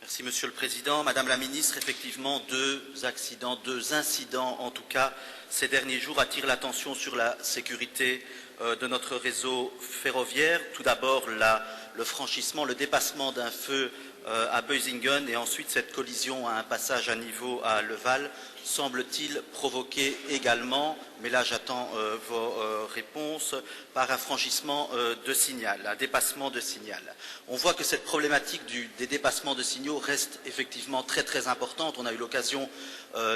Merci Monsieur le Président. Madame la Ministre, effectivement, deux incidents en tout cas, ces derniers jours attirent l'attention sur la sécurité de notre réseau ferroviaire. Tout d'abord, le franchissement, le dépassement d'un feu à Beusingen et ensuite cette collision à un passage à niveau à Leval semble-t-il provoquer également, mais là j'attends vos réponses, par un franchissement de signal, un dépassement de signal. On voit que cette problématique des dépassements de signaux reste effectivement très très importante. On a eu l'occasion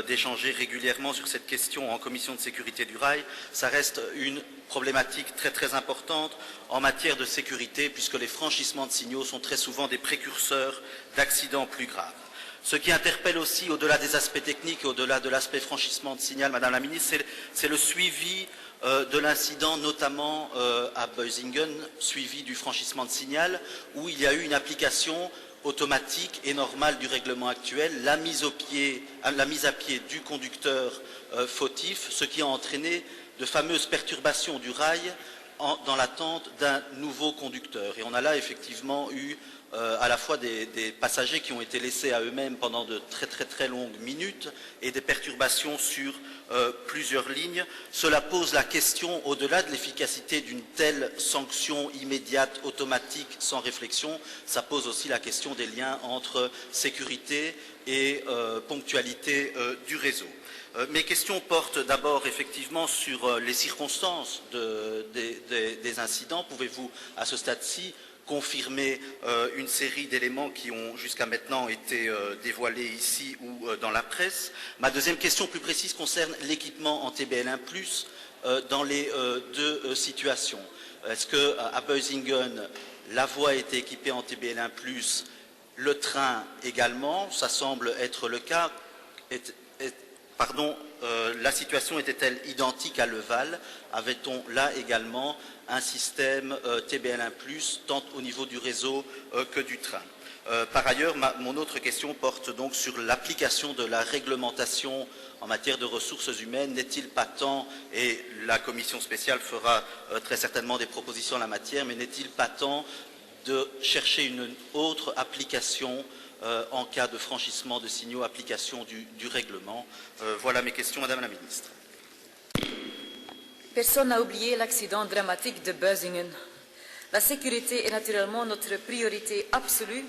d'échanger régulièrement sur cette question en commission de sécurité du rail. Ça reste une problématique très très importante en matière de sécurité puisque les franchissements de signaux sont très souvent des précurseurs d'accidents plus graves. Ce qui interpelle aussi, au-delà des aspects techniques et au-delà de l'aspect franchissement de signal, Madame la Ministre, c'est le suivi de l'incident, notamment à Beusingen, suivi du franchissement de signal, où il y a eu une application automatique et normale du règlement actuel, la mise à pied du conducteur fautif, ce qui a entraîné de fameuses perturbations du rail dans l'attente d'un nouveau conducteur. Et on a là effectivement eu à la fois des passagers qui ont été laissés à eux-mêmes pendant de très très très longues minutes et des perturbations sur plusieurs lignes. Cela pose la question, au-delà de l'efficacité d'une telle sanction immédiate, automatique, sans réflexion, ça pose aussi la question des liens entre sécurité et ponctualité du réseau. Mes questions portent d'abord effectivement sur les circonstances des incidents. Pouvez-vous, à ce stade-ci, confirmer une série d'éléments qui ont jusqu'à maintenant été dévoilés ici ou dans la presse? Ma deuxième question plus précise concerne l'équipement en TBL1+, dans les deux situations. Est-ce qu'à Beusingen, la voie a été équipée en TBL1+, le train également? Ça semble être le cas. La situation était-elle identique à Leval? Avait-on là également un système TBL1+, tant au niveau du réseau que du train? Par ailleurs, mon autre question porte donc sur l'application de la réglementation en matière de ressources humaines. N'est-il pas temps, et la commission spéciale fera très certainement des propositions en la matière, mais n'est-il pas temps de chercher une autre application en cas de franchissement de signaux, application du règlement? Voilà mes questions, Madame la Ministre. Personne n'a oublié l'accident dramatique de Beusingen. La sécurité est naturellement notre priorité absolue,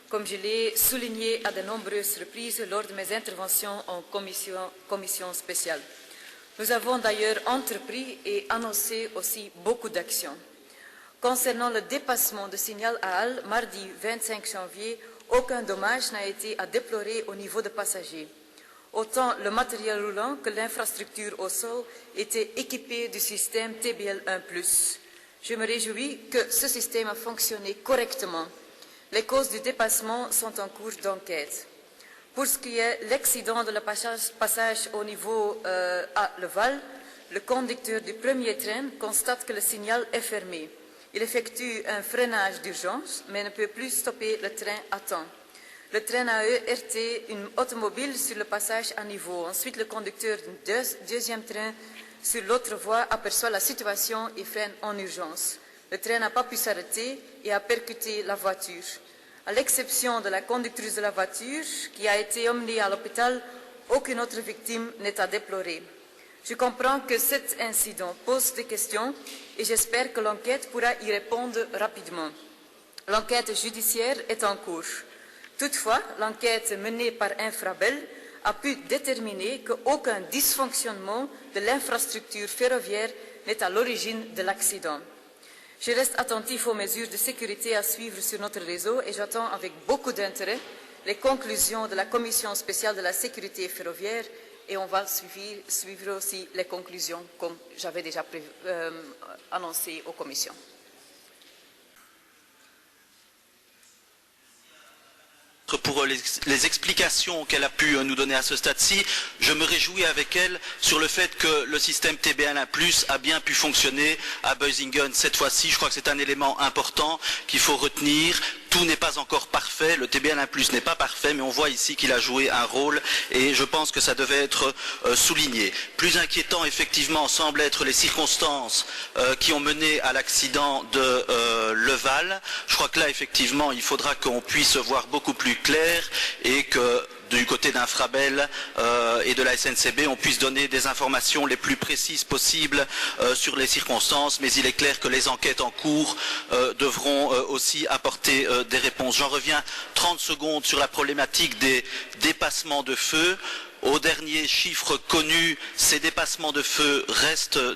comme je l'ai souligné à de nombreuses reprises lors de mes interventions en commission spéciale. Nous avons d'ailleurs entrepris et annoncé aussi beaucoup d'actions. Concernant le dépassement de signal à Halle, mardi 25 janvier, aucun dommage n'a été à déplorer au niveau des passagers. Autant le matériel roulant que l'infrastructure au sol étaient équipés du système TBL1+. Je me réjouis que ce système a fonctionné correctement. Les causes du dépassement sont en cours d'enquête. Pour ce qui est de l'accident de le passage au niveau à Leval, le conducteur du premier train constate que le signal est fermé. Il effectue un freinage d'urgence, mais ne peut plus stopper le train à temps. Le train a heurté une automobile sur le passage à niveau. Ensuite, le conducteur du deuxième train sur l'autre voie aperçoit la situation et freine en urgence. Le train n'a pas pu s'arrêter et a percuté la voiture. À l'exception de la conductrice de la voiture, qui a été emmenée à l'hôpital, aucune autre victime n'est à déplorer. Je comprends que cet incident pose des questions et j'espère que l'enquête pourra y répondre rapidement. L'enquête judiciaire est en cours. Toutefois, l'enquête menée par Infrabel a pu déterminer qu'aucun dysfonctionnement de l'infrastructure ferroviaire n'est à l'origine de l'accident. Je reste attentif aux mesures de sécurité à suivre sur notre réseau et j'attends avec beaucoup d'intérêt les conclusions de la Commission spéciale de la sécurité ferroviaire et on va suivre aussi les conclusions comme j'avais déjà annoncé aux commissions. Pour les explications qu'elle a pu nous donner à ce stade-ci, je me réjouis avec elle sur le fait que le système TBL1+ a bien pu fonctionner à Beusingen cette fois-ci. Je crois que c'est un élément important qu'il faut retenir. tout n'est pas encore parfait, le TB1+ n'est pas parfait, mais on voit ici qu'il a joué un rôle et je pense que ça devait être souligné. Plus inquiétant, effectivement, semblent être les circonstances qui ont mené à l'accident de Leval. Je crois que là, effectivement, il faudra qu'on puisse voir beaucoup plus clair et que du côté d'Infrabel et de la SNCB, on puisse donner des informations les plus précises possibles sur les circonstances, mais il est clair que les enquêtes en cours devront aussi apporter des réponses. J'en reviens 30 secondes sur la problématique des dépassements de feu. Aux derniers chiffres connus, ces dépassements de feu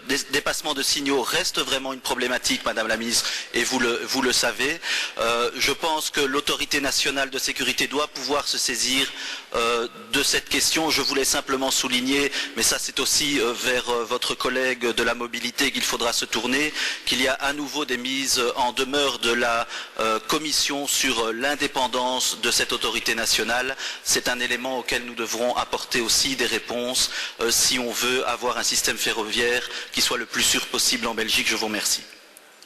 des dépassements de signaux restent vraiment une problématique, Madame la Ministre, et vous le savez. Je pense que l'autorité nationale de sécurité doit pouvoir se saisir de cette question. Je voulais simplement souligner, mais ça c'est aussi vers votre collègue de la mobilité qu'il faudra se tourner, qu'il y a à nouveau des mises en demeure de la Commission sur l'indépendance de cette autorité nationale. C'est un élément auquel nous devrons apporter aussi des réponses si on veut avoir un système ferroviaire qui soit le plus sûr possible en Belgique. Je vous remercie.